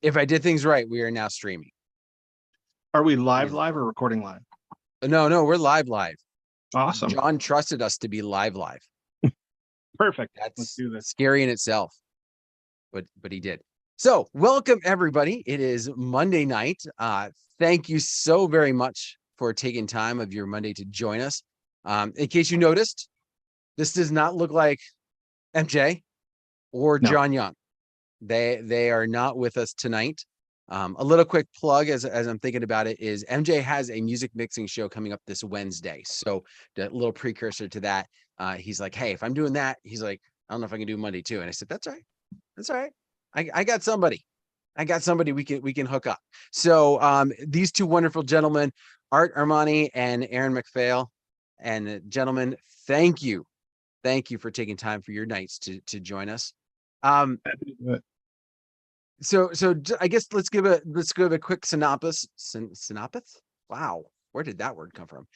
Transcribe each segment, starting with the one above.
If I did things right, we are now streaming. Are we live or recording live? No, we're live. Awesome. John trusted us to be live. Perfect. That's Let's do this. scary in itself, but he did. So welcome everybody. It is Monday night. Thank you so very much for taking time of your Monday to join us. In case you noticed, this does not look like MJ or John Young. They are not with us tonight. A little quick plug as I'm thinking about it is MJ has a music mixing show coming up this Wednesday. So the little precursor to that, he's like, hey, if I'm doing that, he's like, I don't know if I can do Monday too. And I said, that's all right. That's all right. I got somebody. We can hook up. So these two wonderful gentlemen, Art Armani and Aaron McPhail. And gentlemen, thank you for taking time for your nights to join us. So I guess let's give a quick synopsis. Synopsis? Wow, where did that word come from?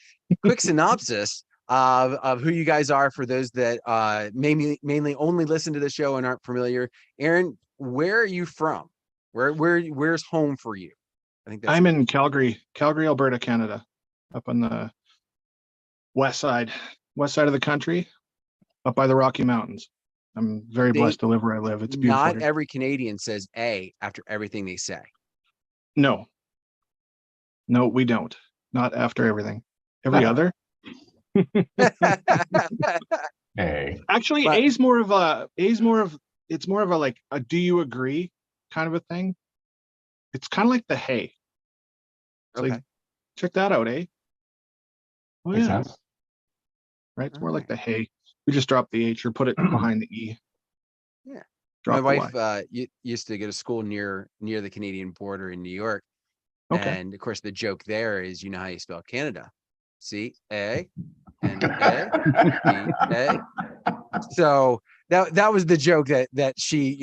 Quick synopsis of who you guys are for those that mainly only listen to the show and aren't familiar. Aaron, where are you from? Where's home for you? I think I'm in Calgary, Alberta, Canada, up on the west side of the country, up by the Rocky Mountains. I'm very blessed to live where I live. It's beautiful. Not here. Every Canadian says A after everything they say. No, we don't. Not after everything. Every other. Hey. Actually, it's more of a like a do you agree kind of a thing. It's kind of like the hey. It's okay. Like, check that out, eh? Oh, Makes yeah. sense. Right. It's more like the hey. We just drop the H or put it behind the E. Yeah. Drop My wife used to go to school near the Canadian border in New York. Okay. And of course, the joke there is, you know how you spell Canada. C-A and A. So that was the joke that she,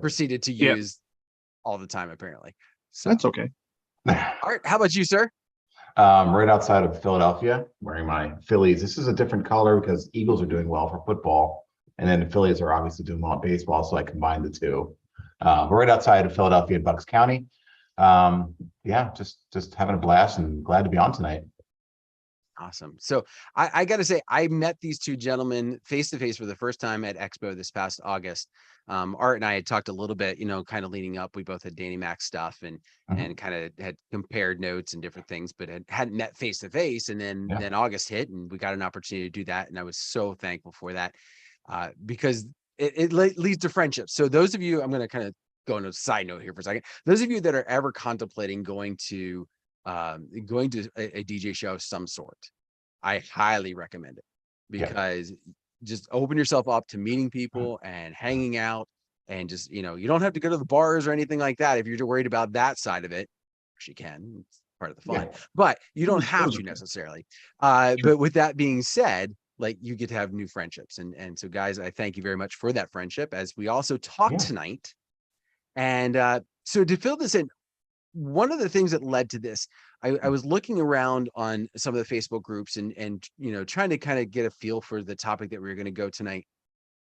proceeded to use all the time, apparently. So that's okay. Art, how about you, sir? Right outside of Philadelphia, wearing my Phillies. This is a different color because Eagles are doing well for football, and then the Phillies are obviously doing well at baseball, so I combined the two. We're right outside of Philadelphia in Bucks County. Just having a blast and glad to be on tonight. Awesome. So I got to say, I met these two gentlemen face to face for the first time at Expo this past August. Art and I had talked a little bit, kind of leading up. We both had Danny Mac stuff and kind of had compared notes and different things, but hadn't met face to face. And then August hit and we got an opportunity to do that. And I was so thankful for that because it leads to friendship. So those of you, I'm going to kind of go on a side note here for a second. Those of you that are ever contemplating going to a DJ show of some sort, I highly recommend it because just open yourself up to meeting people and hanging out and just, you don't have to go to the bars or anything like that. If you're worried about that side of it, which you can, it's part of the fun, but you don't have to necessarily. But with that being said, like you get to have new friendships. And so guys, I thank you very much for that friendship as we also talk tonight. And so to fill this in, one of the things that led to this, I was looking around on some of the Facebook groups and trying to kind of get a feel for the topic that we were going to go tonight.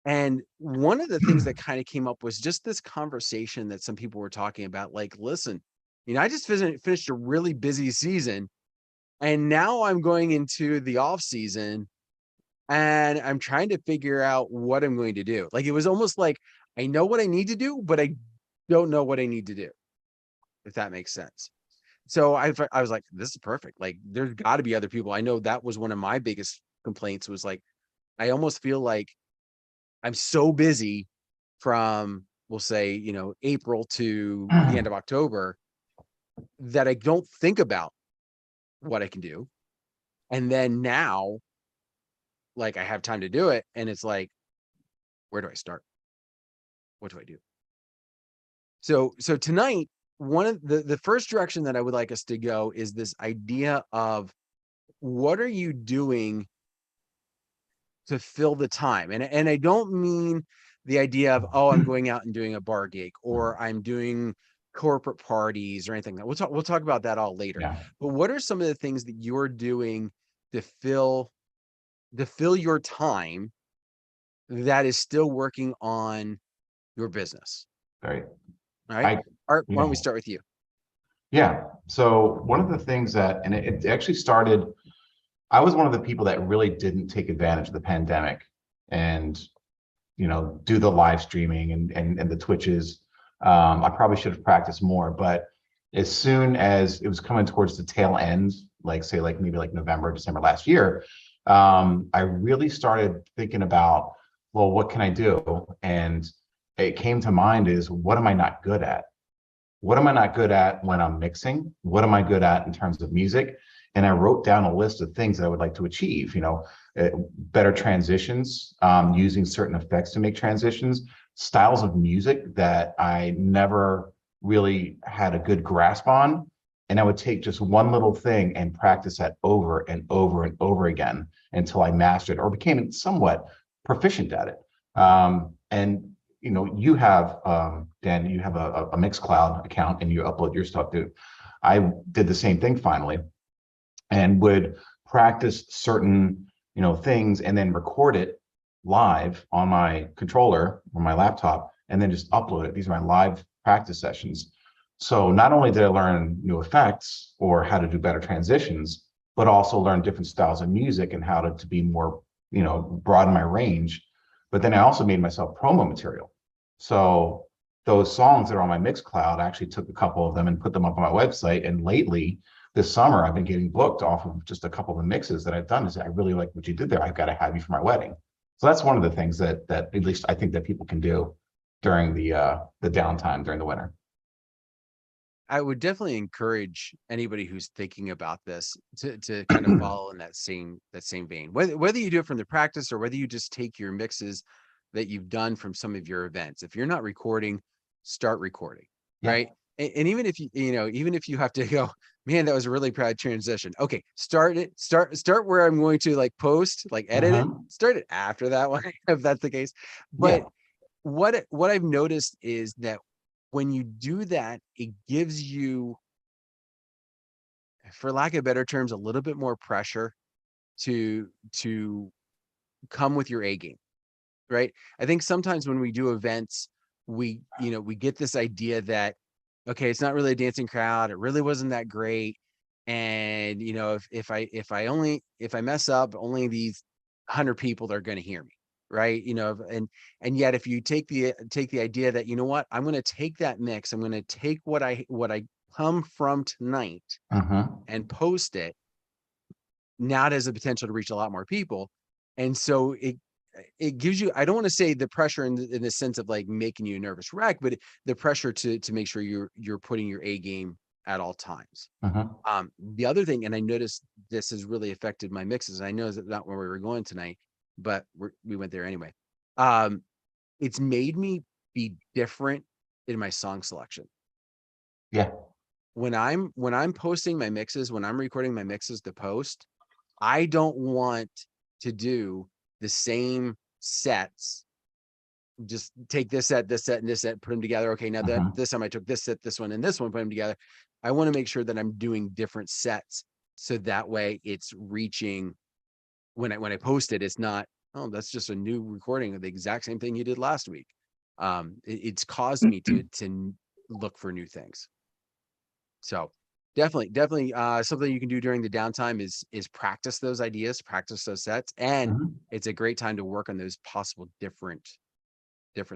And one of the things that kind of came up was just this conversation that some people were talking about, like, listen, I just finished a really busy season and now I'm going into the off season and I'm trying to figure out what I'm going to do. Like, it was almost like I know what I need to do, but I don't know what I need to do, if that makes sense. So I was like, this is perfect. Like, there's got to be other people. I know that was one of my biggest complaints was like, I almost feel like I'm so busy from, we'll say, April to the end of October that I don't think about what I can do. And then now, like, I have time to do it. And it's like, where do I start? What do I do? So tonight, one of the first direction that I would like us to go is this idea of what are you doing to fill the time? And I don't mean the idea of, I'm going out and doing a bar gig or I'm doing corporate parties or anything. We'll talk about that all later. Yeah. But what are some of the things that you're doing to fill your time that is still working on your business? Right. All right. I, Art, you why don't we know, start with you? yeah. So one of the things that, and it actually started, I was one of the people that really didn't take advantage of the pandemic and, do the live streaming and the Twitches. I probably should have practiced more, but as soon as it was coming towards the tail end, like say like maybe like November, December last year, I really started thinking about, well, what can I do? And it came to mind is, what am I not good at? What am I not good at when I'm mixing? What am I good at in terms of music? And I wrote down a list of things that I would like to achieve, better transitions, using certain effects to make transitions, styles of music that I never really had a good grasp on. And I would take just one little thing and practice that over and over and over again until I mastered or became somewhat proficient at it. And you have, Dan, you have a Mixcloud account and you upload your stuff too. I did the same thing finally and would practice certain, things and then record it live on my controller or my laptop and then just upload it. These are my live practice sessions. So not only did I learn new effects or how to do better transitions, but also learn different styles of music and how to be more, broaden my range. But then I also made myself promo material. So those songs that are on my Mixcloud, I actually took a couple of them and put them up on my website. And lately, this summer, I've been getting booked off of just a couple of the mixes that I've done. Is I really like what you did there. I've got to have you for my wedding. So that's one of the things that at least I think that people can do during the downtime during the winter. I would definitely encourage anybody who's thinking about this to kind of follow in that same vein. Whether you do it from the practice or whether you just take your mixes that you've done from some of your events. If you're not recording, start recording, Yeah. right? And even if even if you have to go, man, that was a really bad transition. Okay, start where I'm going to like post, like edit it. Start it after that one, if that's the case. But what I've noticed is that when you do that, it gives you, for lack of better terms, a little bit more pressure to come with your A game, right? I think sometimes when we do events, we get this idea that, okay, it's not really a dancing crowd. It really wasn't that great. And, if I mess up, only these 100 people are going to hear me. Right. And yet if you take the idea that, what, I'm going to take that mix, I'm going to take what I come from tonight and post it. Now it has the potential to reach a lot more people. And so it gives you, I don't want to say the pressure in the sense of like making you a nervous wreck, but the pressure to make sure you're putting your A game at all times. The other thing, and I noticed this has really affected my mixes. I know that's not where we were going tonight, but we went there anyway. It's made me be different in my song selection. Yeah. When I'm posting my mixes, when I'm recording my mixes to post, I don't want to do the same sets. Just take this set, and this set, put them together. Okay, now that this time I took this set, this one, and this one, put them together. I want to make sure that I'm doing different sets, so that way it's reaching. When I post it, it's not, oh, that's just a new recording of the exact same thing you did last week. It's caused me to look for new things. So definitely something you can do during the downtime is practice those ideas, practice those sets, and it's a great time to work on those possible different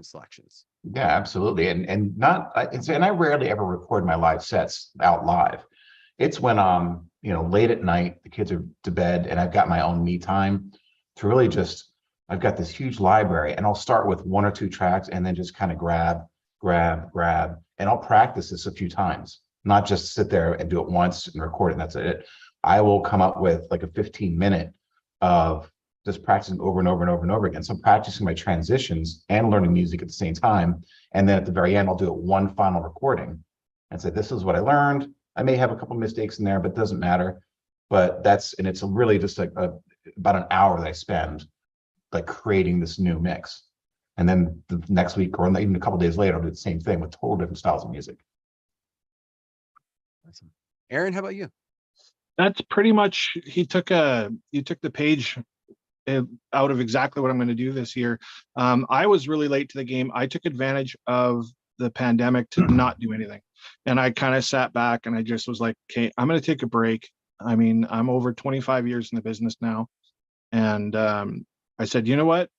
selections. Yeah, absolutely. And I rarely ever record my live sets out live. It's when late at night, the kids are to bed and I've got my own me time to really I've got this huge library and I'll start with one or two tracks and then just kind of grab, and I'll practice this a few times, not just sit there and do it once and record it and that's it. I will come up with like a 15-minute of just practicing over and over and over and over again. So I'm practicing my transitions and learning music at the same time. And then at the very end, I'll do it one final recording and say, this is what I learned. I may have a couple mistakes in there, but it doesn't matter. But it's really just like about an hour that I spend like creating this new mix. And then the next week or even a couple days later, I'll do the same thing with total different styles of music. Awesome. Aaron, how about you? That's pretty much, you took the page out of exactly what I'm going to do this year. I was really late to the game. I took advantage of the pandemic to not do anything. And I kind of sat back and I just was like, okay, I'm going to take a break. I mean, I'm over 25 years in the business now. And I said, you know what?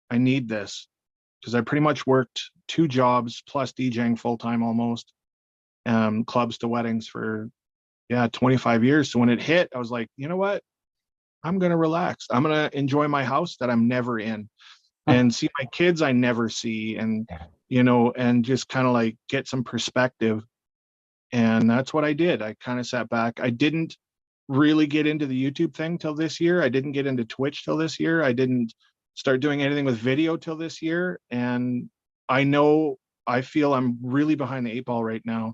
I need this, because I pretty much worked 2 jobs plus DJing full time almost, clubs to weddings for 25 years. So when it hit, I was like, you know what? I'm going to relax. I'm going to enjoy my house that I'm never in and see my kids I never see, and and just kind of like get some perspective. And that's what I did. I kind of sat back. I didn't really get into the YouTube thing till this year. I didn't get into Twitch till this year. I didn't start doing anything with video till this year. And I feel I'm really behind the 8 ball right now,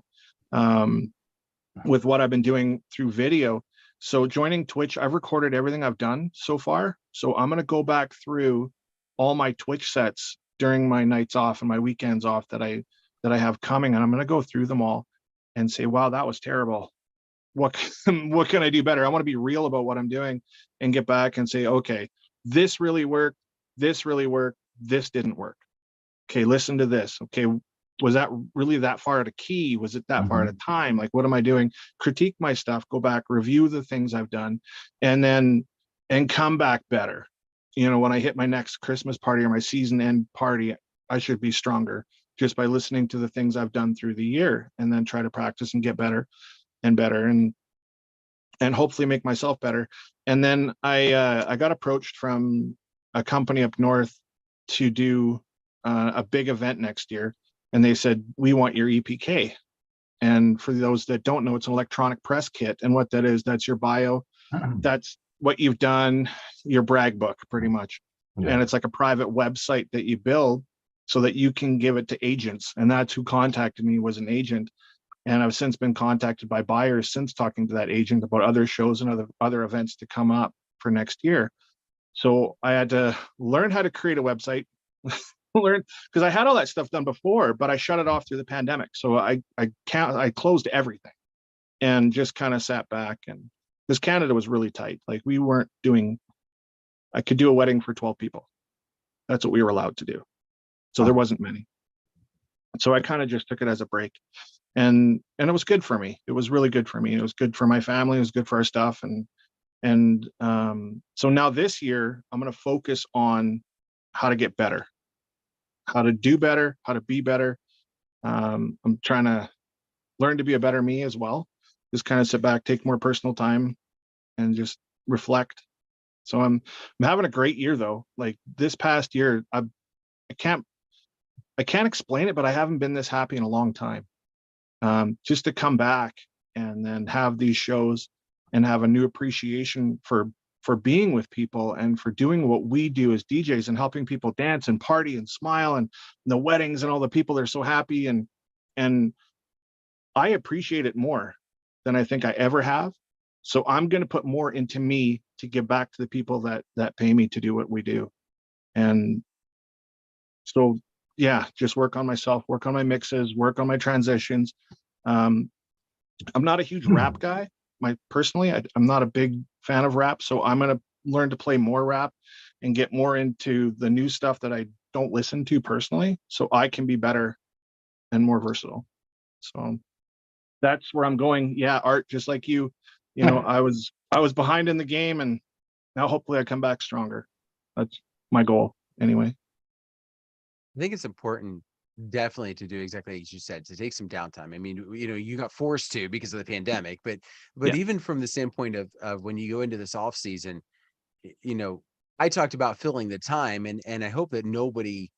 with what I've been doing through video. So joining Twitch, I've recorded everything I've done so far. So I'm going to go back through all my Twitch sets during my nights off and my weekends off that I have coming. And I'm going to go through them all and say, wow, that was terrible. What can I do better? I want to be real about what I'm doing and get back and say, okay, this really worked. This really worked. This didn't work. Okay, listen to this. Okay, was that really that far out of key? Was it that far out of time? Like, what am I doing? Critique my stuff, go back, review the things I've done, and come back better. When I hit my next Christmas party or my season end party, I should be stronger just by listening to the things I've done through the year, and then try to practice and get better and better, and hopefully make myself better. And then I got approached from a company up north to do a big event next year, and they said, we want your EPK. And for those that don't know, it's an electronic press kit, and what that is, that's your bio, that's what you've done, your brag book pretty much. And it's like a private website that you build so that you can give it to agents. And that's who contacted me, was an agent. And I've since been contacted by buyers since talking to that agent about other shows and other events to come up for next year. So I had to learn how to create a website, because I had all that stuff done before, but I shut it off through the pandemic. So I closed everything and just kind of sat back, and because Canada was really tight. Like, I could do a wedding for 12 people. That's what we were allowed to do. So there wasn't many. So I kind of just took it as a break. And it was good for me. It was really good for me. It was good for my family. It was good for our stuff. And so now this year, I'm going to focus on how to get better, how to do better, how to be better. I'm trying to learn to be a better me as well. Just kind of sit back, take more personal time, and just reflect. So I'm having a great year though. Like, this past year, I can't explain it, but I haven't been this happy in a long time. Just to come back and then have these shows and have a new appreciation for being with people and for doing what we do as DJs and helping people dance and party and smile, and the weddings and all the people that are so happy, and I appreciate it more than I think I ever have. So I'm going to put more into me to give back to the people that pay me to do what we do. And so just work on myself, work on my mixes, work on my transitions. I'm not a huge rap guy. Personally, I'm not a big fan of rap, so I'm going to learn to play more rap and get more into the new stuff that I don't listen to personally, so I can be better and more versatile. So that's where I'm going. Yeah, Art, just like you, I was behind in the game, and now hopefully I come back stronger. That's my goal anyway. I think it's important, definitely, to do exactly as you said, to take some downtime. I mean, you got forced to because of the pandemic, but even from the standpoint of when you go into this off season, I talked about filling the time, and I hope that nobody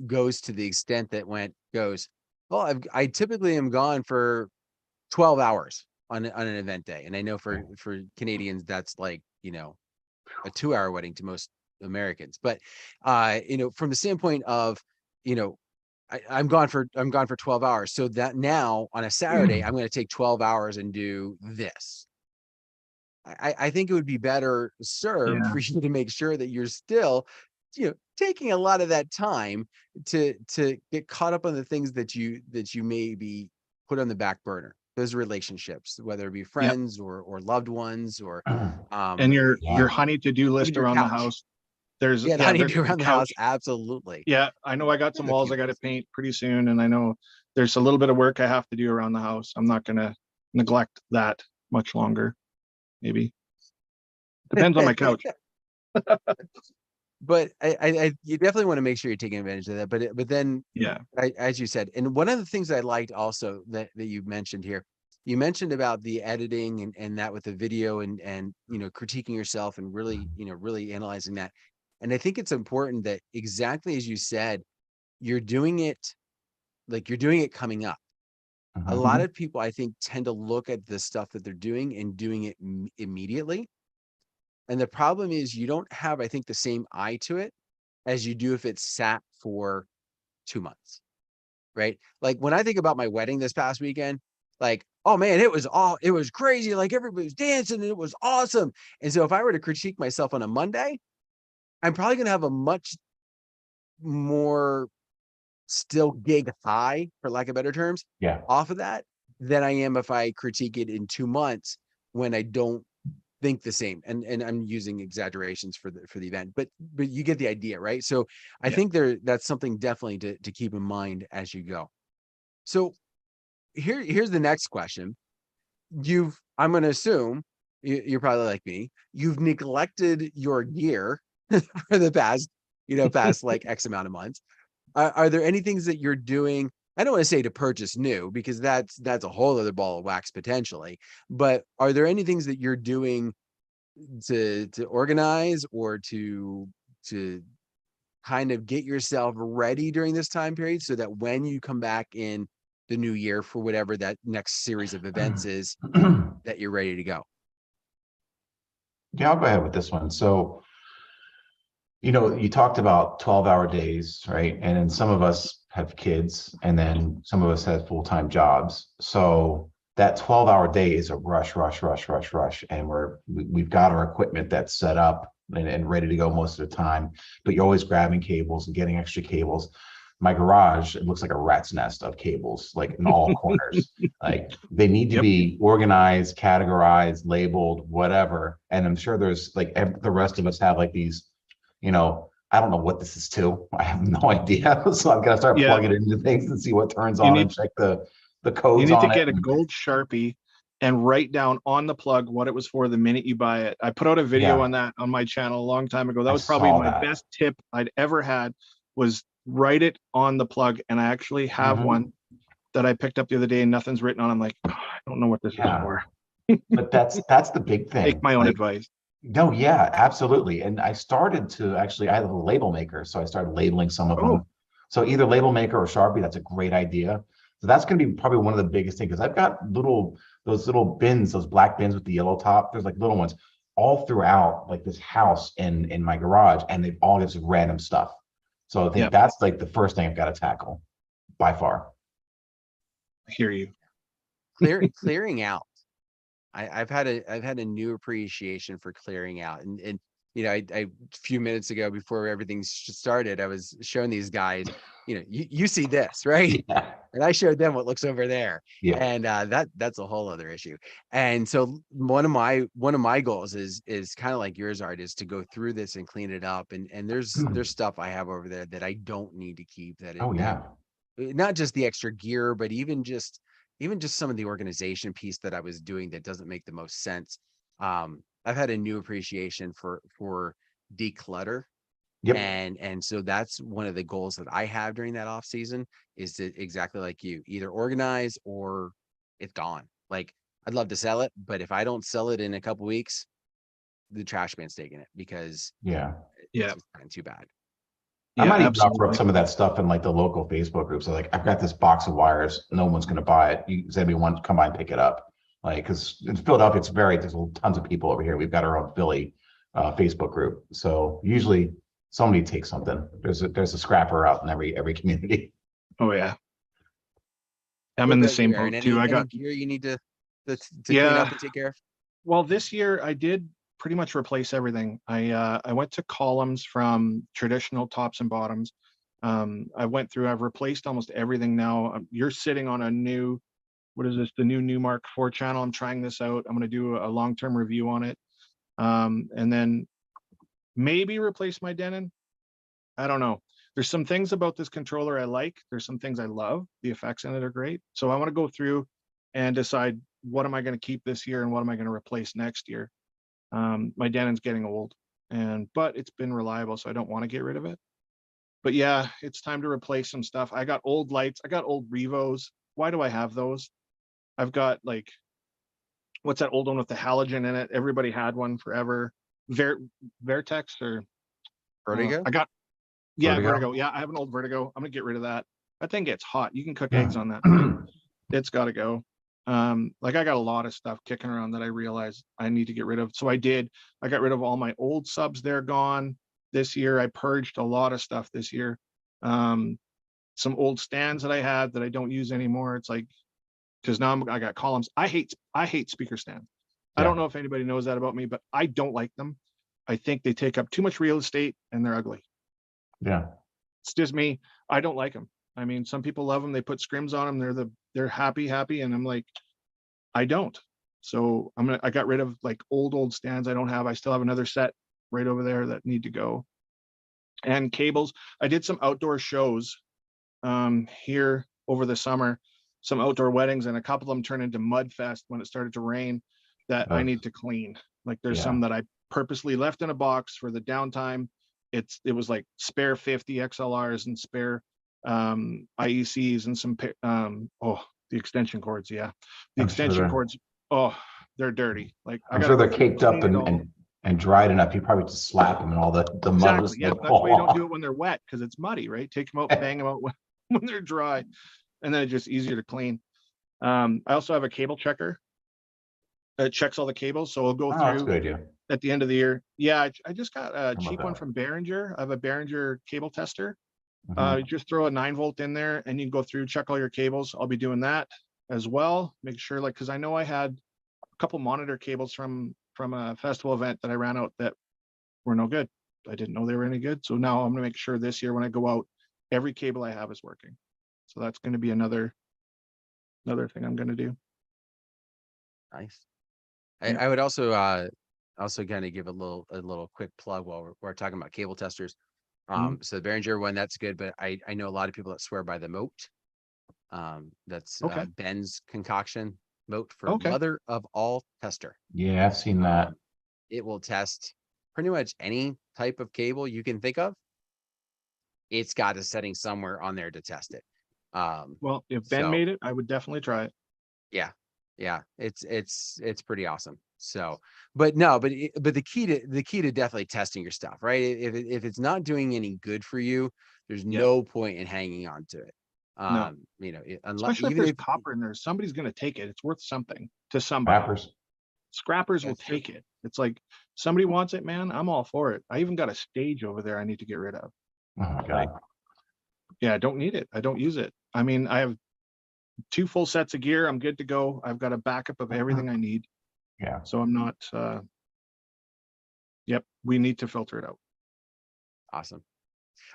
goes to the extent that goes, well, I typically am gone for 12 hours on an event day. And I know for Canadians, that's like, a 2-hour wedding to most Americans. But, from the standpoint of, I'm gone for 12 hours. So that now on a Saturday, I'm going to take 12 hours and do this. I think it would be better served for you to make sure that you're still, taking a lot of that time to get caught up on the things that you maybe put on the back burner. Those relationships, whether it be friends or loved ones, or and your honey to-do list around the house there's Yeah, the yeah, there's honeydew the around the couch. house, absolutely. Yeah, I know I got some And a walls few I got to things. paint pretty soon, and I know there's a little bit of work I have to do around the house. I'm not gonna neglect that much longer. Maybe depends on my couch. But you definitely want to make sure you're taking advantage of that. But then, Yeah, as you said, and one of the things I liked also that you mentioned here, you mentioned about the editing and that with the video and critiquing yourself and really really analyzing that. And I think it's important that exactly as you said, you're doing it like you're doing it coming up. A lot Mhm. of people, I think, tend to look at the stuff that they're doing and doing it immediately. And the problem is you don't have, I think, the same eye to it as you do if it's sat for 2 months, right? Like when I think about my wedding this past weekend, like, oh man, it was crazy. Like everybody was dancing and it was awesome. And so if I were to critique myself on a Monday, I'm probably going to have a much more still gig high, for lack of better terms, Yeah. off of that than I am if I critique it in 2 months when I don't think the same. And I'm using exaggerations for the event, but you get the idea, right? So I yeah, think that's something definitely to keep in mind as you go. So here's the next question. I'm going to assume you're probably like me. You've neglected your gear for the past like X amount of months. Are there any things that you're doing? I don't want to say to purchase new because that's a whole other ball of wax potentially. But are there any things that you're doing to organize or to kind of get yourself ready during this time period so that when you come back in the new year for whatever that next series of events is, that you're ready to go? Yeah, I'll go ahead with this one. So, you talked about 12-hour days, right? And then some of us have kids, and then some of us have full-time jobs. So that 12-hour day is a rush, rush, rush, rush, rush. And we've got our equipment that's set up and ready to go most of the time, but you're always grabbing cables and getting extra cables. My garage, it looks like a rat's nest of cables, like in all corners. Like they need to yep, be organized, categorized, labeled, whatever. And I'm sure there's like the rest of us have like these, I don't know what this is to. I have no idea. So I'm gonna start yeah. plugging it into things and see what turns You on need and check the you codes need to on it. get a gold Sharpie and write down on the plug what it was for the minute you buy it. I put out a video Yeah, on that on my channel a long time ago. That I was probably saw my that. best tip I'd ever had, was write it on the plug. And I actually have one Mhm. that I picked up the other day and nothing's written on. I'm like, oh, I don't know what this is Yeah, for. but that's the big Take thing. my own Like, advice. no, yeah, absolutely. And I started to actually, I have a label maker, so I started labeling some of Oh, them. So either label maker or Sharpie, that's a great idea. So that's going to be probably one of the biggest things because I've got those little bins, those black bins with the yellow top. There's like little ones all throughout like this house in my garage, and they've all just random stuff. So I think yeah, that's like the first thing I've got to tackle by far. I hear you. Clearing out. I've had a new appreciation for clearing out, and I a few minutes ago before everything started, I was showing these guys, you see this, right? Yeah, And I showed them what looks over there, yeah. and that's a whole other issue. And so one of my goals is kind of like yours, Art, is to go through this and clean it up. And there's stuff I have over there that I don't need to keep, Oh that yeah. not just the extra gear, but even just some of the organization piece that I was doing that doesn't make the most sense. I've had a new appreciation for declutter. Yep. And so that's one of the goals that I have during that off season, is to, exactly like you, either organize or it's gone. Like I'd love to sell it, but if I don't sell it in a couple weeks, the trash man's taking it because Yeah. it's Yeah, just gotten too bad. I yeah, might even offer up absolutely. some of that stuff in like the local Facebook groups. So like, I've got this box of wires. No one's going to buy it. Does anybody want to come by and pick it up? Like, because in Philadelphia, there's tons of people over here. We've got our own Philly Facebook group. So usually somebody takes something. There's a scrapper out in every community. Oh yeah, I'm What in the about you, same Aaron? boat too. I Any got, gear you need to clean yeah. up and take care of? Well, this year I did pretty much replace everything. I went to columns from traditional tops and bottoms. I've replaced almost everything now. You're sitting on a new, what is this? The new Newmark 4 channel. I'm trying this out. I'm going to do a long-term review on it. And then maybe replace my Denon. I don't know. There's some things about this controller I like. There's some things I love. The effects in it are great. So I want to go through and decide what am I going to keep this year and what am I going to replace next year. My Denon's getting old, but it's been reliable, so I don't want to get rid of it. But yeah, it's time to replace some stuff. I got old lights. I got old Revos. Why do I have those? I've got like, what's that old one with the halogen in it? Everybody had one forever. Vertex or Vertigo? Vertigo. Yeah, I have an old Vertigo. I'm gonna get rid of that. That thing gets hot. You can cook eggs on that thing. It's got to go. Like I got a lot of stuff kicking around that I realized I need to get rid of. So I did. I got rid of all my old subs. They're gone this year. I purged a lot of stuff this year. Some old stands that I had that I don't use anymore. It's like, because now I got columns. I hate speaker stands. I don't know if anybody knows that about me, but I don't like them. I think they take up too much real estate and they're ugly. Yeah. It's just me. I don't like them. I mean, some people love them. They put scrims on them. They're happy. And I'm like, I don't. So I got rid of like old stands I don't have. I still have another set right over there that need to go. And cables. I did some outdoor shows here over the summer, some outdoor weddings, and a couple of them turned into mud fest when it started to rain that I need to clean. Like there's some that I purposely left in a box for the downtime. It was like spare 50 XLRs and spare IECs and some the extension cords. The extension cords, they're dirty. Like I'm sure they're caked up and dried enough. You probably just slap them and all the mud. Exactly. Yeah, that's why you don't do it when they're wet, because it's muddy, right? Take them out, bang them out when they're dry, and then it's just easier to clean. I also have a cable checker that checks all the cables, so I'll go through. That's a good idea. At the end of the year. Yeah, I just got a cheap one from Behringer. I have a Behringer cable tester. You just throw a 9-volt in there and you can go through, check all your cables. I'll be doing that as well. Make sure, like, because I know I had a couple monitor cables from a festival event that I ran out that were no good. I didn't know they were any good. So now I'm gonna make sure this year when I go out, every cable I have is working. So that's going to be another thing I'm going to do. Nice. I would also kind of give a little quick plug while we're talking about cable testers. So the Behringer one, that's good, but I know a lot of people that swear by the Moat. That's Ben's concoction, Moat for mother of all tester. Yeah, I've seen that. It will test pretty much any type of cable you can think of. It's got a setting somewhere on there to test it. Well, if Ben made it, I would definitely try it. Yeah, it's pretty awesome. So, but the key to definitely testing your stuff, right? If it's not doing any good for you, there's no point in hanging on to it. No. You know, especially if there's copper in there, somebody's going to take it. It's worth something to somebody. Scrappers will take it. It's like, somebody wants it, man. I'm all for it. I even got a stage over there I need to get rid of. Oh my God. Yeah, I don't need it. I don't use it. I mean, I have 2 full sets of gear. I'm good to go. I've got a backup of everything I need. Yeah. So I'm not, we need to filter it out. Awesome.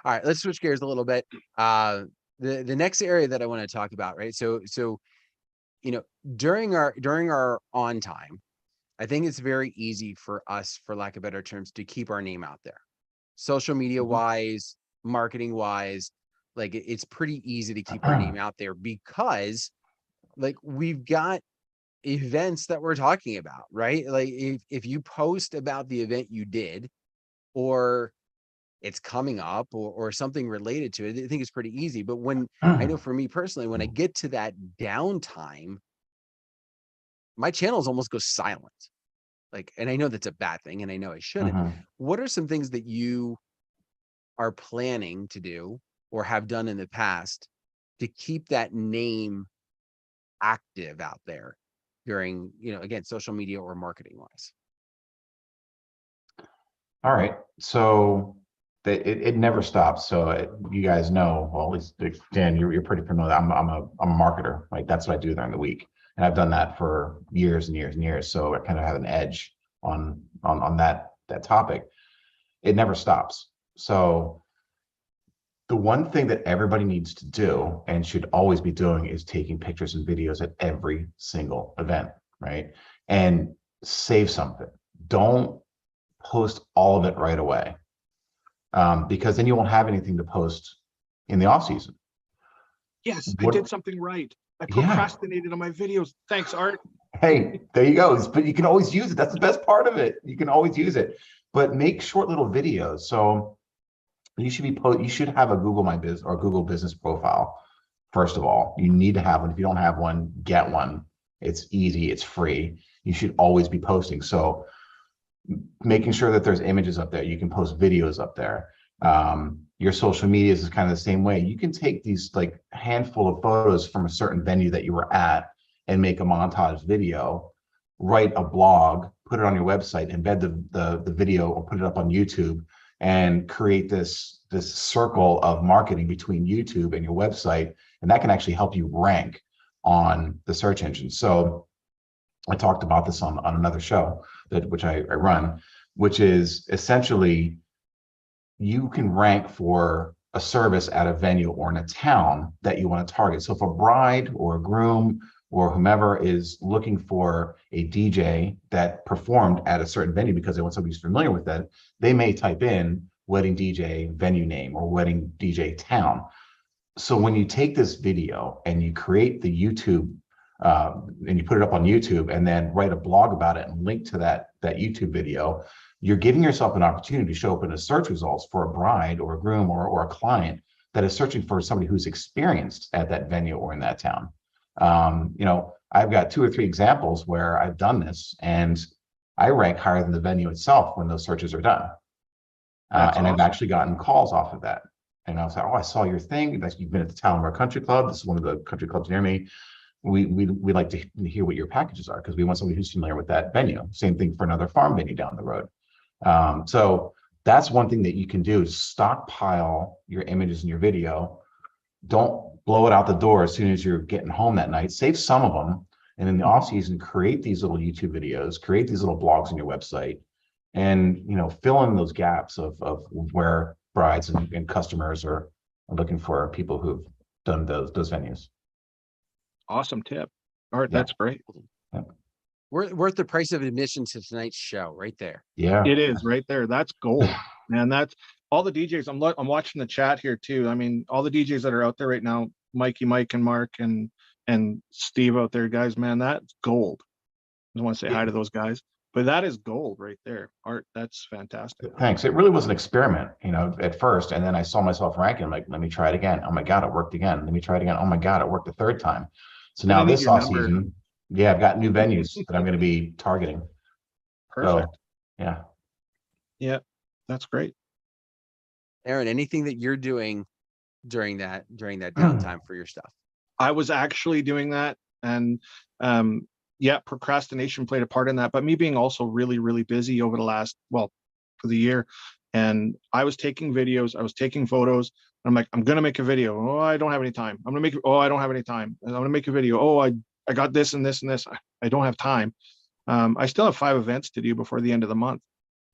All right, let's switch gears a little bit. The next area that I want to talk about, right? So, you know, during our on time, I think it's very easy for us, for lack of better terms, to keep our name out there. Social media wise, marketing wise, like it's pretty easy to keep our name out there because like we've got events that we're talking about, right? Like if you post about the event you did, or it's coming up or something related to it, I think it's pretty easy. But when I know for me personally, when I get to that downtime, my channels almost go silent. Like, and I know that's a bad thing and I know I shouldn't. What are some things that you are planning to do or have done in the past to keep that name active out there during, you know, again, social media or marketing wise? All right. So it never stops. So you guys know, well, at least Dan, you're pretty familiar. I'm a marketer. Like that's what I do during the week. And I've done that for years and years and years. So I kind of have an edge on that topic. It never stops. So the one thing that everybody needs to do and should always be doing is taking pictures and videos at every single event, right? And save something. Don't post all of it right away, because then you won't have anything to post in the off season. Yes, I did something right. I Yeah. procrastinated on my videos. Thanks, Art. Hey, there you go. But you can always use it. That's the best part of it. You can always use it. But make short little videos. So you should have a Google My Biz or Google Business profile. First of all, you need to have one. If you don't have one, get one. It's easy. It's free. You should always be posting. So making sure that there's images up there. You can post videos up there. Your social media is kind of the same way. You can take these like handful of photos from a certain venue that you were at and make a montage video, write a blog, put it on your website, embed the video or put it up on YouTube, and create this circle of marketing between YouTube and your website. And that can actually help you rank on the search engine. So I talked about this on another show which I run, which is essentially you can rank for a service at a venue or in a town that you want to target. So if a bride or a groom or whomever is looking for a DJ that performed at a certain venue because they want somebody who's familiar with that, they may type in wedding DJ venue name or wedding DJ town. So when you take this video and you create the YouTube and you put it up on YouTube and then write a blog about it and link to that YouTube video, you're giving yourself an opportunity to show up in the search results for a bride or a groom or a client that is searching for somebody who's experienced at that venue or in that town. I've got 2 or 3 examples where I've done this and I rank higher than the venue itself when those searches are done. And awesome. I've actually gotten calls off of that. And I was like, oh, I saw your thing. You've been at the Talmud Country Club. This is one of the country clubs near me. We like to hear what your packages are because we want somebody who's familiar with that venue. Same thing for another farm venue down the road. So that's one thing that you can do, stockpile your images and your video. Don't blow it out the door as soon as you're getting home that night. Save some of them. And in the off season, create these little YouTube videos, create these little blogs on your website, and fill in those gaps of where brides and customers are looking for people who've done those venues. Awesome tip. Art, that's great. Yeah. Worth the price of admission to tonight's show, right there. Yeah, it is right there. That's gold, man. That's all the DJs. I'm watching the chat here too. I mean, all the DJs that are out there right now, Mikey, Mike, and Mark, and Steve out there, guys. Man, that's gold. I want to say hi to those guys, but that is gold right there. Art, that's fantastic. Thanks. It really was an experiment, at first, and then I saw myself ranking. I'm like, let me try it again. Oh my God, it worked again. Let me try it again. Oh my God, it worked the 3rd time. So now this off season. Yeah, I've got new venues that I'm going to be targeting. Perfect. So, yeah, that's great. Aaron, anything that you're doing during that downtime for your stuff? I was actually doing that, and procrastination played a part in that. But me being also really, really busy over the last, for the year, and I was taking videos, I was taking photos. I'm like, I'm gonna make a video. Oh, I don't have any time. I'm gonna make. Oh, I don't have any time. I'm gonna make a video. Oh, I got this and this and this. I don't have time. I still have 5 events to do before the end of the month.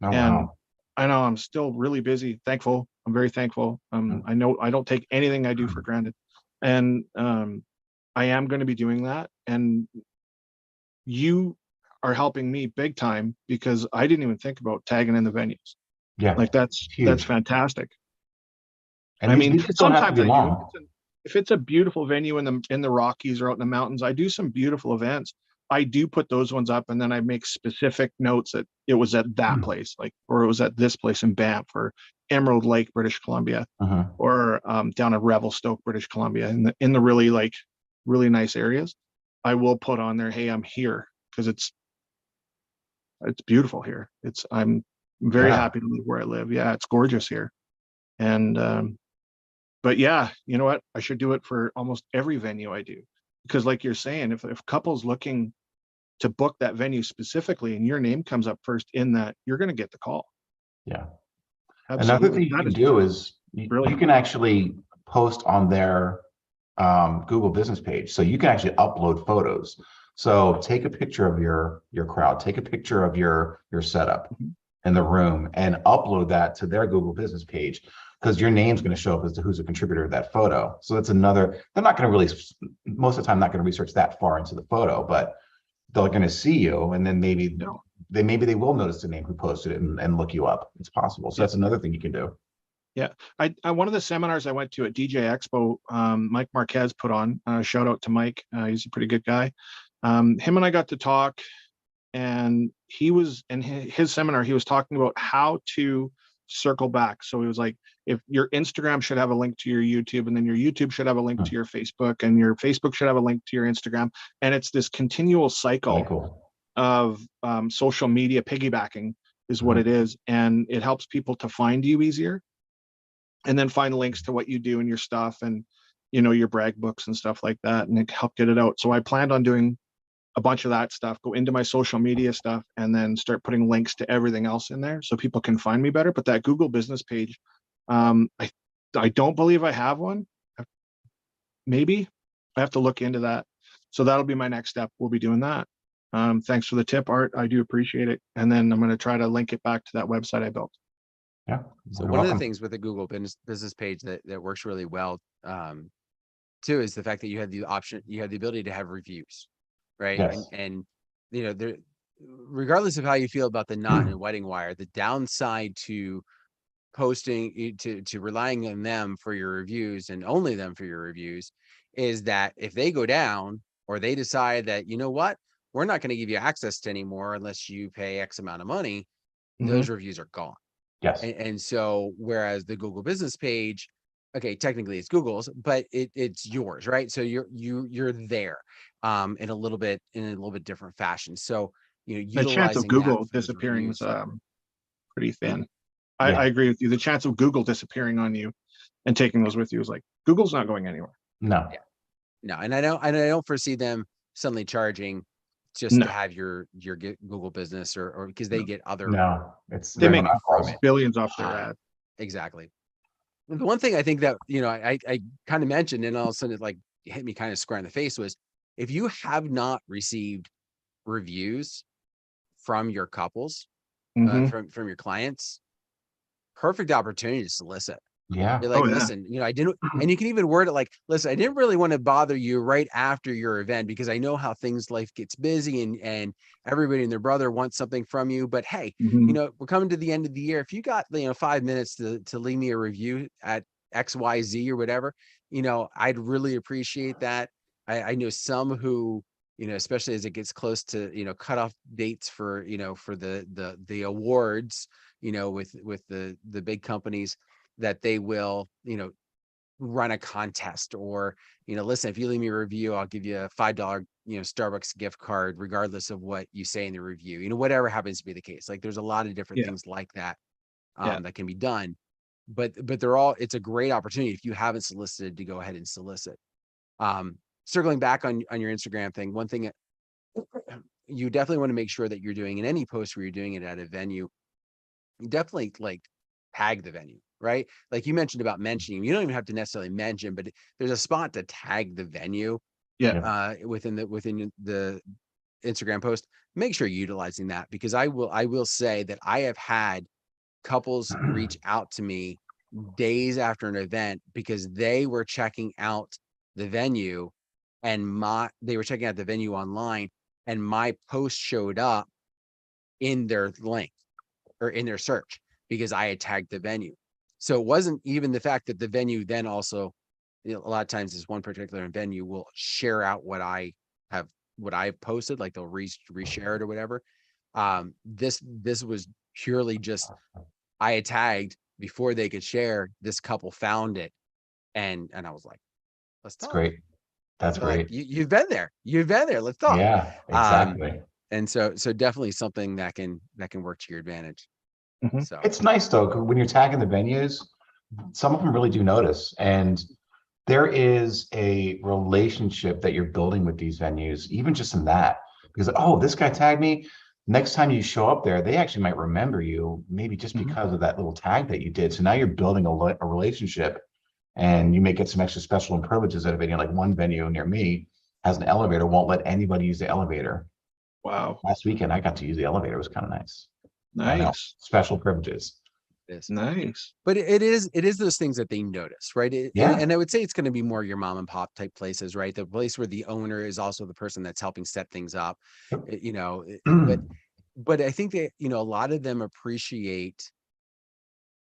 Oh, and wow. I know I'm still really busy. Thankful. I'm very thankful. I know I don't take anything I do for granted. And I am going to be doing that. And you are helping me big time because I didn't even think about tagging in the venues. Yeah. Like that's fantastic. And I mean, sometimes I do. If it's a beautiful venue in the Rockies or out in the mountains, I do some beautiful events. I do put those ones up, and then I make specific notes that it was at that place, or it was at this place in Banff or Emerald Lake, British Columbia, or down at Revelstoke, British Columbia, in the really really nice areas. I will put on there, hey, I'm here, because it's beautiful here. I'm very happy to live where I live. Yeah, it's gorgeous here, and but yeah, you know what? I should do it for almost every venue I do, because like you're saying, if couples looking to book that venue specifically and your name comes up first in that, you're going to get the call. Yeah. Absolutely. Another thing you can do is you can actually post on their Google business page. So you can actually upload photos. So take a picture of your crowd, take a picture of your setup in the room and upload that to their Google business page, because your name's going to show up as to who's a contributor to that photo. So that's another, they're not going to really, most of the time, not going to research that far into the photo, but they're going to see you, and then maybe maybe they will notice the name who posted it and look you up. It's possible. So that's another thing you can do. Yeah, I one of the seminars I went to at DJ Expo, Mike Marquez put on. Shout out to Mike. He's a pretty good guy. Him and I got to talk, and he was in his seminar. He was talking about how to circle back. So he was like, if your Instagram should have a link to your YouTube, and then your YouTube should have a link to your Facebook, and your Facebook should have a link to your Instagram, and it's this continual cycle Cool. of social media piggybacking is what it is, and it helps people to find you easier, and then find links to what you do and your stuff, and your brag books and stuff like that, and it helped get it out. So I planned on doing a bunch of that stuff, go into my social media stuff, and then start putting links to everything else in there so people can find me better. But that Google business page, I don't believe I have one. Maybe I have to look into that. So that'll be my next step. We'll be doing that. Thanks for the tip, Art. I do appreciate it. And then I'm going to try to link it back to that website I built. Yeah. So one of the things with the Google business page that works really well too is the fact that you have the option, you have the ability to have reviews, right? Yes. And there, regardless of how you feel about the knot and wedding wire, the downside to posting to relying on them for your reviews and only them for your reviews is that if they go down or they decide that, you know what, we're not going to give you access to anymore unless you pay X amount of money, those reviews are gone. Yes. And so, whereas the Google business page, okay, technically it's Google's, but it's yours, right? So you're there in a little bit different fashion. So the chance of Google disappearing is pretty thin. I agree with you. The chance of Google disappearing on you and taking those with you is like, Google's not going anywhere. No. Yeah. No, and I don't foresee them suddenly charging just to have your Google business or because they get other. No, they make billions off their ad. Exactly. The one thing I think that I kind of mentioned, and all of a sudden it like hit me kind of square in the face, was if you have not received reviews from your couples, from your clients, perfect opportunity to solicit. Yeah. You're like, listen, I didn't, and you can even word it like, listen, I didn't really want to bother you right after your event because I know how life gets busy and everybody and their brother wants something from you. But hey, we're coming to the end of the year. If you got 5 minutes to leave me a review at XYZ or whatever, I'd really appreciate that. I know some who, especially as it gets close to cutoff dates for for the awards, with the big companies, that they will, run a contest or, listen, if you leave me a review, I'll give you a $5, Starbucks gift card, regardless of what you say in the review, whatever happens to be the case. Like there's a lot of different things like that, that can be done, but it's a great opportunity if you haven't solicited to go ahead and solicit. Circling back on your Instagram thing, one thing you definitely want to make sure that you're doing in any post where you're doing it at a venue, you definitely tag the venue, right? Like you mentioned about mentioning, you don't even have to necessarily mention, but there's a spot to tag the venue within the Instagram post. Make sure you're utilizing that, because I will say that I have had couples reach out to me days after an event because they were checking out the venue and they were checking out the venue online, and my post showed up in their link or in their search because I had tagged the venue. So it wasn't even the fact that the venue then also, a lot of times this one particular venue will share out what I posted, like they'll reshare it or whatever. This was purely just, I had tagged before they could share. This couple found it, and I was like, let's talk. That's great. That's great. Like, you've been there. Let's talk. Yeah, exactly. And so definitely something that can work to your advantage. So it's nice though, when you're tagging the venues, some of them really do notice, and there is a relationship that you're building with these venues, even just in that, because this guy tagged me. Next time you show up there, they actually might remember you, maybe just because of that little tag that you did. So now you're building a relationship, and you may get some extra special and privileges at a venue. Like one venue near me has an elevator, won't let anybody use the elevator. Wow. Last weekend I got to use the elevator. It was kind of nice. Nice. Special privileges. It's nice. But it is those things that they notice, right? And I would say it's going to be more your mom and pop type places, right? The place where the owner is also the person that's helping set things up, but but I think that, a lot of them appreciate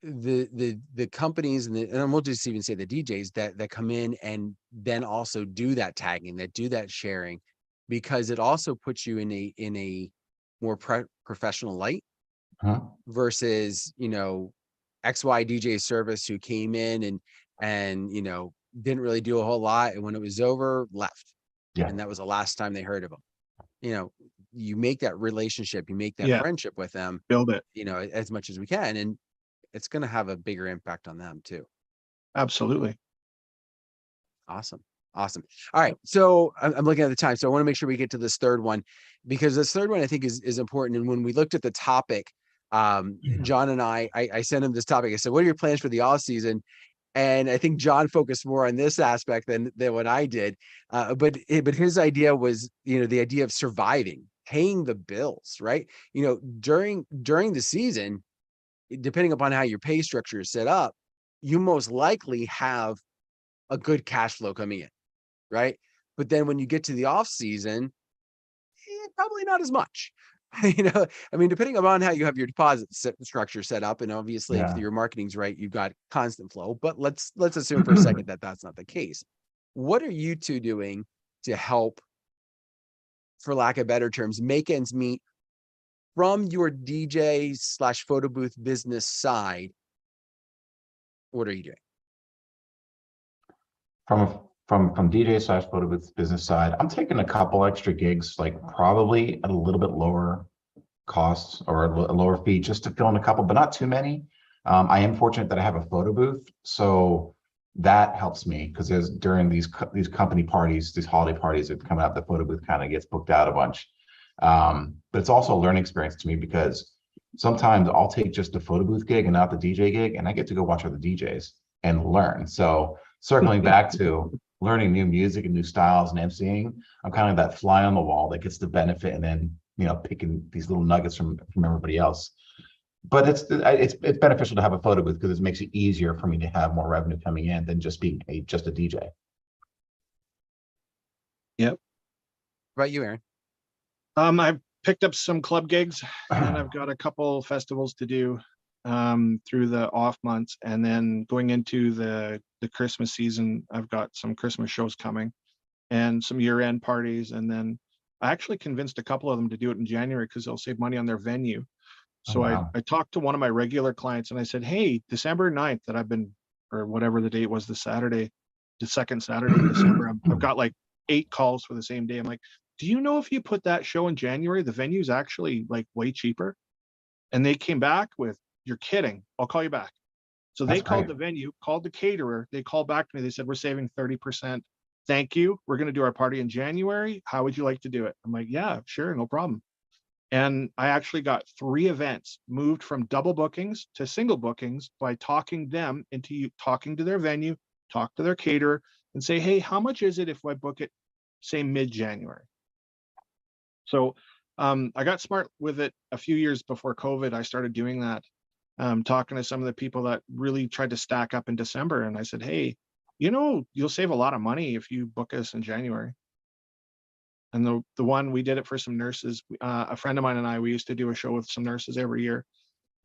the companies and we'll just even say the DJs that come in and then also do that tagging, that do that sharing, because it also puts you in a more professional light Huh? versus, XY DJ service who came in and didn't really do a whole lot, and when it was over, left. Yeah. And that was the last time they heard of them. You make that relationship, you make that Yeah. friendship with them, Build it. as much as we can, and it's going to have a bigger impact on them too. Absolutely. Awesome. All right. So I'm looking at the time. So I want to make sure we get to this third one, because this third one I think is important. And when we looked at the topic, John and I sent him this topic. I said, what are your plans for the off season? And I think John focused more on this aspect than what I did. But his idea was, the idea of surviving, paying the bills, right? During the season, depending upon how your pay structure is set up, you most likely have a good cash flow coming in, right? But then when you get to the off season, probably not as much. Depending upon how you have your deposit structure set up, and obviously if Yeah. your marketing's right, you've got constant flow. But let's assume for a second that that's not the case. What are you two doing to help, for lack of better terms, make ends meet from your DJ/photo booth business side? What are you doing? From DJ/photo booth business side, I'm taking a couple extra gigs, like probably at a little bit lower costs or a lower fee, just to fill in a couple, but not too many. I am fortunate that I have a photo booth, so that helps me, because there's during these company parties, these holiday parties that come out, the photo booth kind of gets booked out a bunch. But it's also a learning experience to me, because sometimes I'll take just a photo booth gig and not the DJ gig, and I get to go watch other DJs and learn. So circling back to learning new music and new styles and emceeing, I'm kind of that fly on the wall that gets the benefit, and then picking these little nuggets from everybody else. But it's beneficial to have a photo booth, because it makes it easier for me to have more revenue coming in than just being just a DJ. Yep. What about you, Aaron? I've picked up some club gigs, and I've got a couple festivals to do through the off months, and then going into the Christmas season, I've got some Christmas shows coming and some year-end parties. And then I actually convinced a couple of them to do it in January, because they'll save money on their venue. So wow. I talked to one of my regular clients, and I said, hey, December 9th, that I've been, or whatever the date was, the second Saturday in December, I've got like 8 calls for the same day. I'm like, do you know if you put that show in January, the venue's actually like way cheaper? And they came back with, you're kidding, I'll call you back. So they That's called great. the venue, called the caterer, they called back to me, they said, we're saving 30%. Thank you. We're going to do our party in January. How would you like to do it? I'm like, yeah, sure, no problem. And I actually got 3 events moved from double bookings to single bookings by talking them into talking to their venue, talk to their caterer, and say, hey, how much is it if I book it, say, mid-January? So I got smart with it a few years before COVID. I started doing that, talking to some of the people that really tried to stack up in December. And I said, hey, you'll save a lot of money if you book us in January. And the one, we did it for some nurses. A friend of mine and I, we used to do a show with some nurses every year.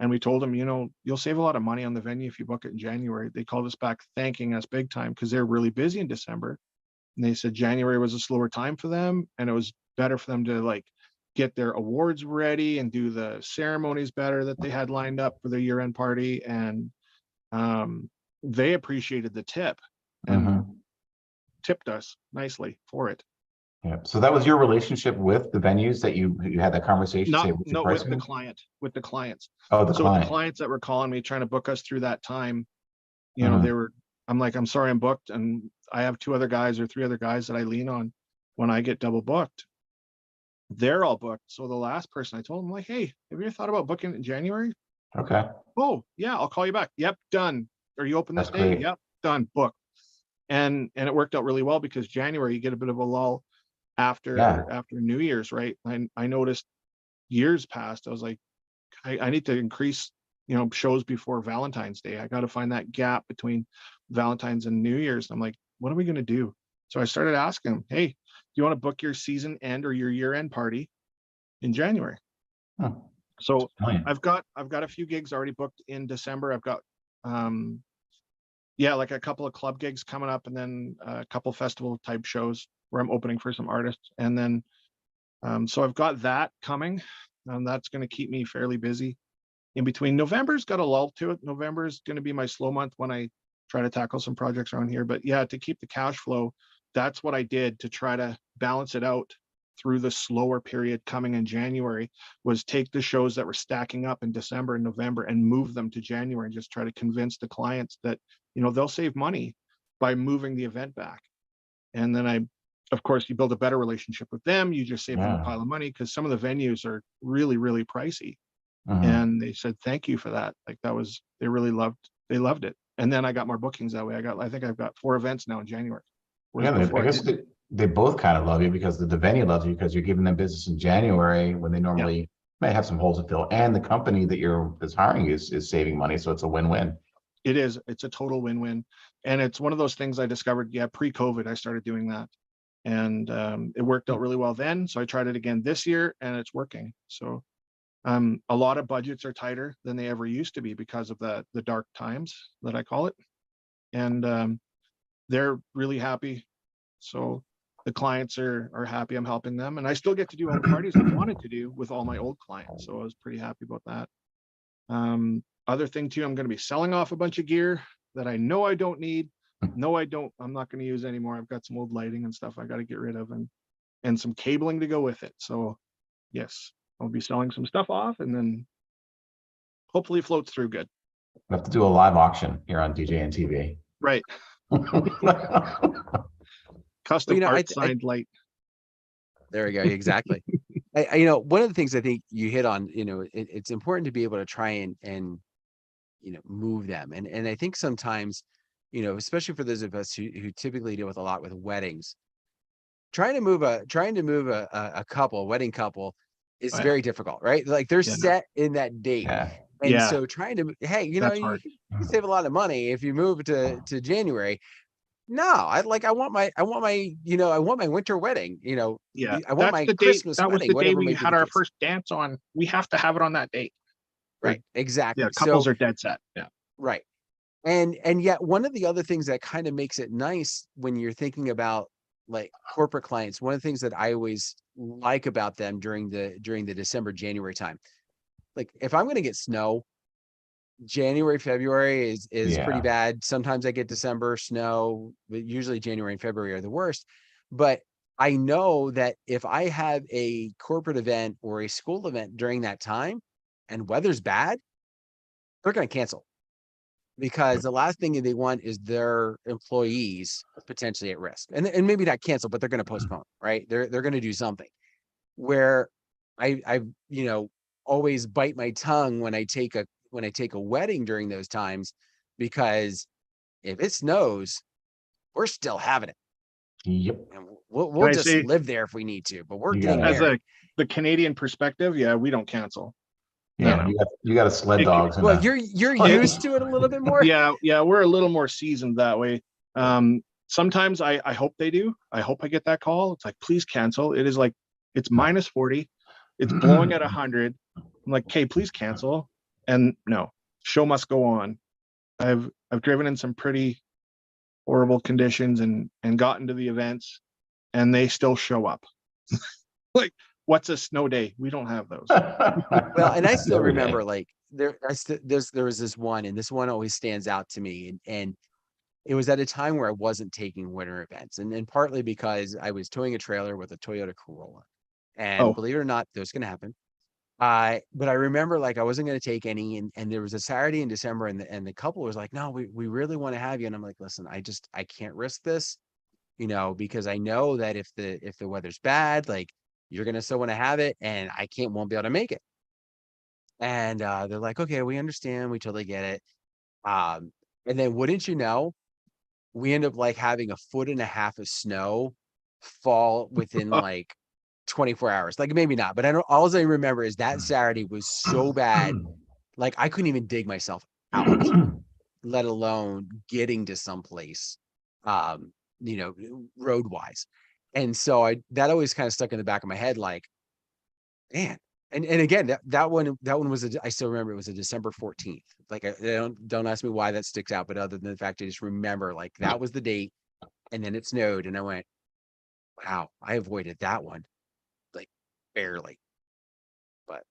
And we told them, you'll save a lot of money on the venue if you book it in January. They called us back thanking us big time, because they're really busy in December. And they said January was a slower time for them, and it was better for them to like get their awards ready and do the ceremonies better that they had lined up for their year-end party. And they appreciated the tip and tipped us nicely for it. Yeah. So that was your relationship with the venues that you had that conversation? No, say, what's your with the pricing? client, with the clients. Oh, the So with the client. clients that were calling me, trying to book us through that time, they were, I'm like, I'm sorry, I'm booked. And I have 2 other guys or 3 other guys that I lean on when I get double booked. They're all booked. So the last person I told them, like, hey, have you ever thought about booking in January? Okay. Oh, yeah, I'll call you back. Yep, done. Are you open this That's day? great. Yep, done, booked. And it worked out really well, because January you get a bit of a lull after New Year's, right? I noticed years past, I was like, I need to increase, shows before Valentine's Day. I got to find that gap between Valentine's and New Year's. I'm like, what are we going to do? So I started asking them, hey, do you want to book your season end or your year end party in January? Huh. So Brilliant. I've got a few gigs already booked in December. I've got yeah, like a couple of club gigs coming up, and then a couple festival type shows where I'm opening for some artists. And then so I've got that coming, and that's going to keep me fairly busy. In between, November's got a lull to it. November is going to be my slow month when I try to tackle some projects around here. But yeah, to keep the cash flow, that's what I did to try to balance it out through the slower period coming in January, was take the shows that were stacking up in December and November and move them to January, and just try to convince the clients that, you know, they'll save money by moving the event back. And then of course, you build a better relationship with them. You just save them a Yeah. pile of money, because some of the venues are really, really pricey. Mhm. And they said, thank you for that. Like, they loved it. And then I got more bookings that way. I think I've got 4 events now in January. Whereas Yeah, before I guess they both kind of love you, because the venue loves you because you're giving them business in January when they yeah, normally may have some holes to fill, and the company that's hiring you is saving money, so it's a win-win. it is. It's a total win-win. And it's one of those things I discovered, yeah, pre-COVID, I started doing that. And it worked out really well then. So I tried it again this year, and it's working. So a lot of budgets are tighter than they ever used to be because of the dark times that I call it. And they're really happy. So the clients are happy I'm helping them, and I still get to do all the parties I wanted to do with all my old clients. So I was pretty happy about that. Other thing too, I'm going to be selling off a bunch of gear that I know I don't need. No, I'm not going to use anymore. I've got some old lighting and stuff I got to get rid of, and some cabling to go with it. So yes, I'll be selling some stuff off, and then hopefully it floats through good. We have to do a live auction here on DJNTV. Right. Well, Custom you know, art signed light. there we go. Exactly. You know, one of the things I think you hit on, you know, it's important to be able to try and you know, move them. And I think sometimes, you know, especially for those of us who typically deal with a lot with weddings, trying to move a couple, a wedding couple, is Oh, yeah. very difficult, right? Like, they're Yeah. set in that date. Yeah. And Yeah. so trying to, hey, you know, That's you hard. can save a lot of money if you move to January. No, I want my, you know, I want my winter wedding, you know, Yeah. I want That's my the date. Christmas That was wedding, the day whatever we may be had the our case. first dance on. We have to have it on that date. Right. Exactly. Yeah. Couples So, are dead set. Yeah. right. And yet one of the other things that kind of makes it nice when you're thinking about like corporate clients, one of the things that I always like about them during the December, January time, like if I'm going to get snow, January, February is pretty Yeah. bad. Sometimes I get December snow, but usually January and February are the worst. But I know that if I have a corporate event or a school event during that time and weather's bad, they're going to cancel, because the last thing they want is their employees potentially at risk. And maybe not cancel, but they're going to postpone, right? They're going to do something. Where I you know, always bite my tongue when I take a wedding during those times, because if it snows, we're still having it. Yep. And Can we'll I just say, live there if we need to, but we're You getting gotta- as married. the Canadian perspective, yeah, we don't cancel. Yeah. No. You got a sled dogs. And Well, a, you're Like- used to it a little bit more. Yeah, we're a little more seasoned that way. Sometimes I hope they do. I hope I get that call. It's like, please cancel. It is like, it's minus 40. It's blowing at 100. I'm like, okay, please cancel. And no, show must go on. I've driven in some pretty horrible conditions and gotten to the events, and they still show up. Like, what's a snow day? We don't have those. Well, and I still Every day. remember, like, there was this one, and this one always stands out to me. And it was at a time where I wasn't taking winter events, and partly because I was towing a trailer with a Toyota Corolla. And Oh. believe it or not, that was going to happen. But I remember, like, I wasn't going to take any, and there was a Saturday in December, and the couple was like, no, we really want to have you. And I'm like, listen, I can't risk this, you know, because I know that if the weather's bad, like, you're going to still want to have it, and won't be able to make it. And they're like, okay, we understand, we totally get it. And then wouldn't you know, we end up like having 1.5 feet of snow fall within like 24 hours. Like, maybe not, but all I remember is that Saturday was so bad. Like, I couldn't even dig myself out, let alone getting to someplace, you know, road wise. And so that always kind of stuck in the back of my head, like, man, And again, that one was I still remember it was a December 14th. Like don't ask me why that sticks out, but other than the fact I just remember like that was the date, and then it snowed, and I went, wow, I avoided that one like barely. But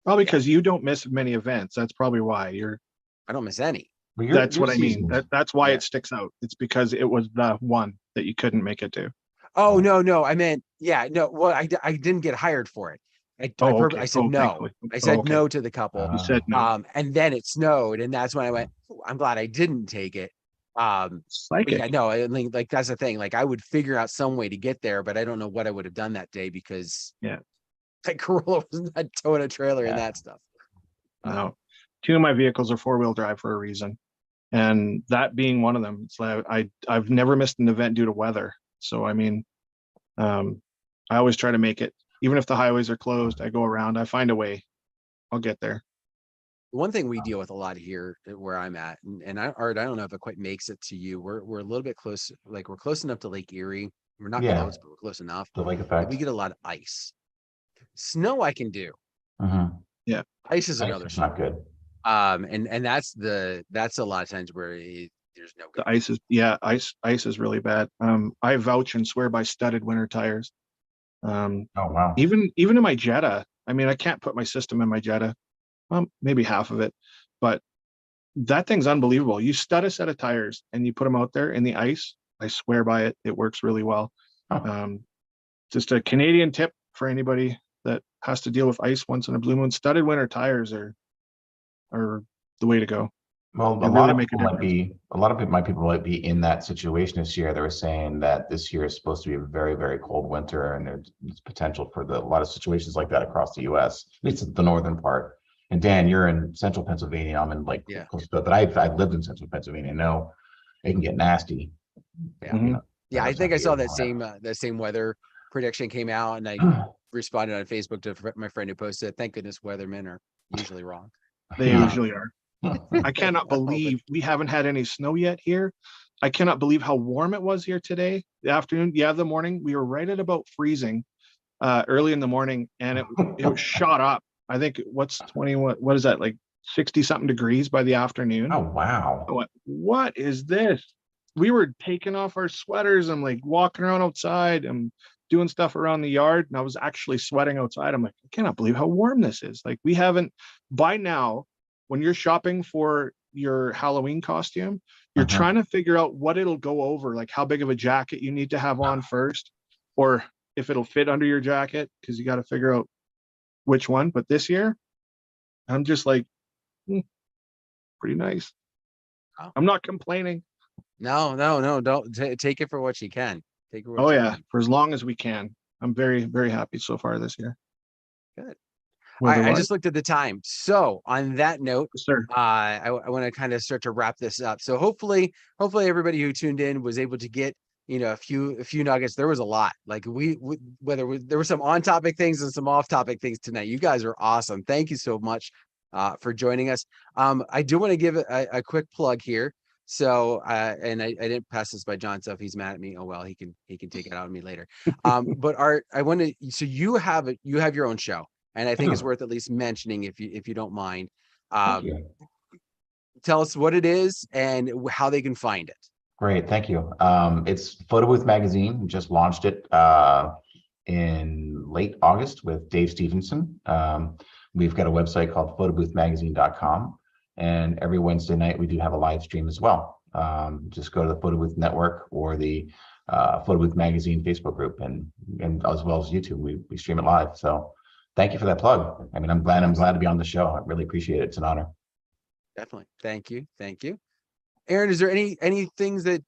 Probably yeah, because you don't miss many events. That's probably why I don't miss any. But that's you're what I mean. seasoned. That's why Yeah. it sticks out. It's because it was the one that you couldn't make it to. Oh no, I meant yeah, no. Well, I didn't get hired for it. Oh, okay. I said Oh, no. thankfully. I Oh, said okay. no to the couple. You said no. And then it snowed, and that's when I went, "Ooh, I'm glad I didn't take it. But yeah, Psychic. no, I mean, like that's the thing. Like I would figure out some way to get there, but I don't know what I would have done that day because Yeah. like Corolla was not towing a trailer and Yeah. that stuff. No. 2 of my vehicles are 4-wheel drive for a reason. And that being one of them. It's like I've never missed an event due to weather. So I mean, I always try to make it, even if the highways are closed, I go around, I find a way. I'll get there. One thing we deal with a lot here where I'm at, and Art, I don't know if it quite makes it to you. We're a little bit close, like we're close enough to Lake Erie. We're not Yeah. close, but we're close enough The lake that we effect. get a lot of ice. Snow I can do. Mm-hmm. Ice is Ice another is not story. good. And that's a lot of times where there's no good. The ice is, yeah, ice is really bad. I vouch and swear by studded winter tires. Oh wow. Even in my Jetta, I mean, I can't put my system in my Jetta. Maybe half of it, but that thing's unbelievable. You stud a set of tires and you put them out there in the ice. I swear by it. It works really well. Huh. Just a Canadian tip for anybody that has to deal with ice once in a blue moon. Studded winter tires are the way to go. Well, They really make a difference. a lot of people might be in that situation this year. They were saying that this year is supposed to be a very, very cold winter, and there's potential for a lot of situations like that across the U.S., at least the northern part. And Dan, you're in central Pennsylvania. I'm in like Yeah. close to it, but I've lived in central Pennsylvania. I know it can get nasty. Yeah. Mhm. Yeah. I This time think I of saw year. that same weather prediction came out, and I responded on Facebook to my friend who posted, thank goodness weathermen are usually wrong. They Yeah. usually are. I cannot Oh, but believe we haven't had any snow yet here. I cannot believe how warm it was here today. The afternoon, yeah, the morning, we were right at about freezing early in the morning, and it shot up. I think what's 20, what is that, like 60 something degrees by the afternoon. Oh wow. I went, what is this? We were taking off our sweaters. I'm like walking around outside and doing stuff around the yard, and I was actually sweating outside. I'm like, I cannot believe how warm this is. Like we haven't, by now, when you're shopping for your Halloween costume, you're Uh-huh. trying to figure out what it'll go over, like how big of a jacket you need to have on first, or if it'll fit under your jacket, because you got to figure out which one. But this year, I'm just like, pretty nice. Oh. I'm not complaining. No, don't take it for what you can. Take it for what Oh you yeah, can. for as long as we can. I'm very, very happy so far this year. Good. I Weather-wise. just looked at the time. So on that note, Yes, sir. I want to kind of start to wrap this up. So hopefully everybody who tuned in was able to get, a few nuggets. There was a lot. Like there were some on topic things and some off topic things tonight. You guys are awesome. Thank you so much for joining us. I do want to give a quick plug here. So and I didn't pass this by John, so if he's mad at me, oh well, he can take it out on me later. But Art, I want to, so you have your own show, and I think it's worth at least mentioning if you don't mind. Thank you. Tell us what it is and how they can find it. Great, thank you. It's Photo Booth Magazine. We just launched it in late August with Dave Stevenson. We've got a website called photoboothmagazine.com, and every Wednesday night we do have a live stream as well. Just go to the Photo Booth Network or the Photo Booth Magazine Facebook group, and as well as YouTube. We stream it live. So thank you for that plug. I mean, I'm glad to be on the show. I really appreciate it. It's an honor. Definitely. Thank you. Aaron, is there any things that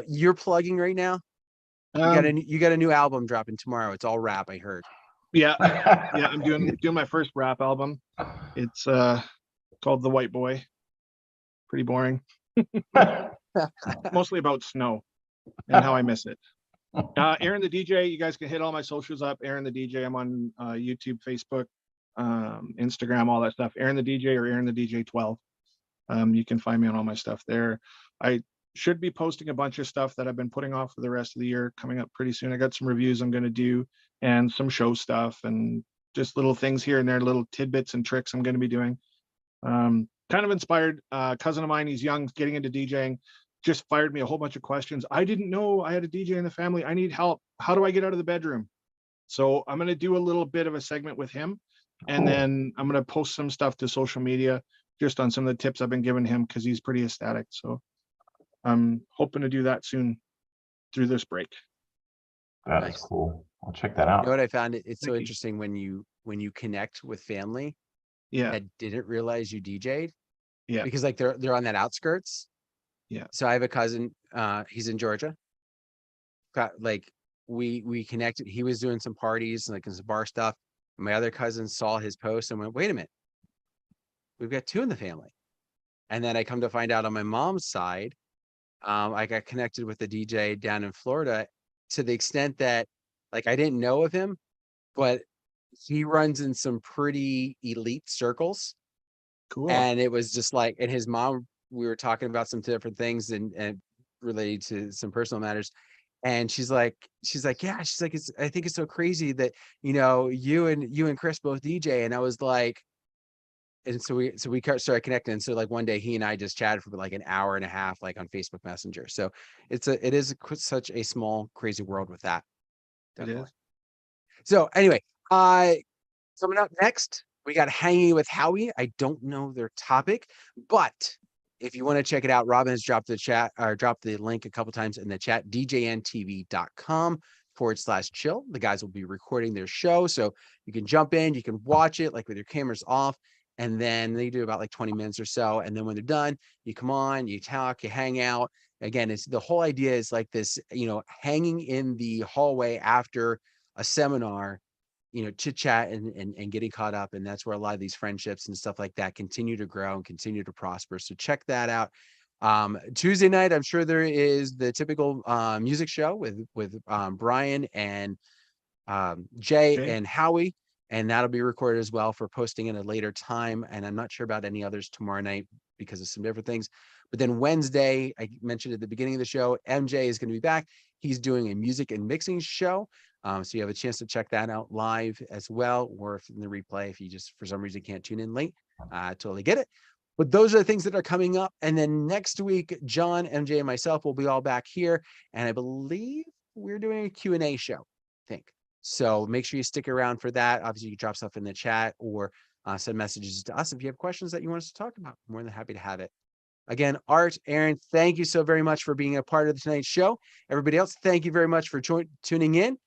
you're plugging right now? You got a new album dropping tomorrow. It's all rap, I heard. Yeah, I'm doing my first rap album. It's called The White Boy. Pretty boring. Mostly about snow and how I miss it. Aaron the DJ, you guys can hit all my socials up. Aaron the DJ, I'm on YouTube, Facebook, Instagram, all that stuff. Aaron the DJ or Aaron the DJ 12. You can find me on all my stuff there. I should be posting a bunch of stuff that I've been putting off for the rest of the year coming up pretty soon. I got some reviews I'm going to do and some show stuff and just little things here and there, little tidbits and tricks I'm going to be doing. Kind of inspired. Cousin of mine, he's young, getting into DJing, just fired me a whole bunch of questions. I didn't know I had a DJ in the family. I need help. How do I get out of the bedroom? So I'm going to do a little bit of a segment with him. And then I'm going to post some stuff to social media just on some of the tips I've been giving him, because he's pretty ecstatic. So I'm hoping to do that soon through this break. That is cool. I'll check that out. You know what I found? It's so Thank you. interesting when you connect with family Yeah. that didn't realize you DJ'd. Yeah. Because like they're on that outskirts. Yeah. So I have a cousin, he's in Georgia. Like we connected, he was doing some parties and like some bar stuff. My other cousin saw his post and went, wait a minute, we've got two in the family. And then I come to find out on my mom's side, I got connected with a DJ down in Florida to the extent that like I didn't know of him, but he runs in some pretty elite circles. Cool. And it was just like, and his mom, we were talking about some different things and related to some personal matters. And she's like, yeah, she's like, I think it's so crazy that, you know, you and Chris both DJ. And I was like, and so we started connecting. And so like one day he and I just chatted for like an hour and a half, like on Facebook Messenger. So it is such a small, crazy world with that. Definitely. It is. So anyway, coming up next, we got Hanging with Howie. I don't know their topic, but if you want to check it out, Robin has dropped the link a couple times in the chat, DJNTV.com/chill. The guys will be recording their show. So you can jump in, you can watch it like with your cameras off. And then they do about like 20 minutes or so. And then when they're done, you come on, you talk, you hang out. Again, it's the whole idea is like this, you know, hanging in the hallway after a seminar, you know, chit chat and getting caught up. And that's where a lot of these friendships and stuff like that continue to grow and continue to prosper. So check that out. Tuesday night, I'm sure there is the typical music show with Brian and Jay and Howie. And that'll be recorded as well for posting in a later time. And I'm not sure about any others tomorrow night because of some different things. But then Wednesday, I mentioned at the beginning of the show, MJ is going to be back. He's doing a music and mixing show. So you have a chance to check that out live as well, or if in the replay, if you just for some reason can't tune in late, totally get it. But those are the things that are coming up. And then next week, John, MJ, and myself will be all back here. And I believe we're doing a Q&A show, I think. So make sure you stick around for that. Obviously, you can drop stuff in the chat or send messages to us if you have questions that you want us to talk about. I'm more than happy to have it. Again, Art, Aaron, thank you so very much for being a part of tonight's show. Everybody else, thank you very much for tuning in.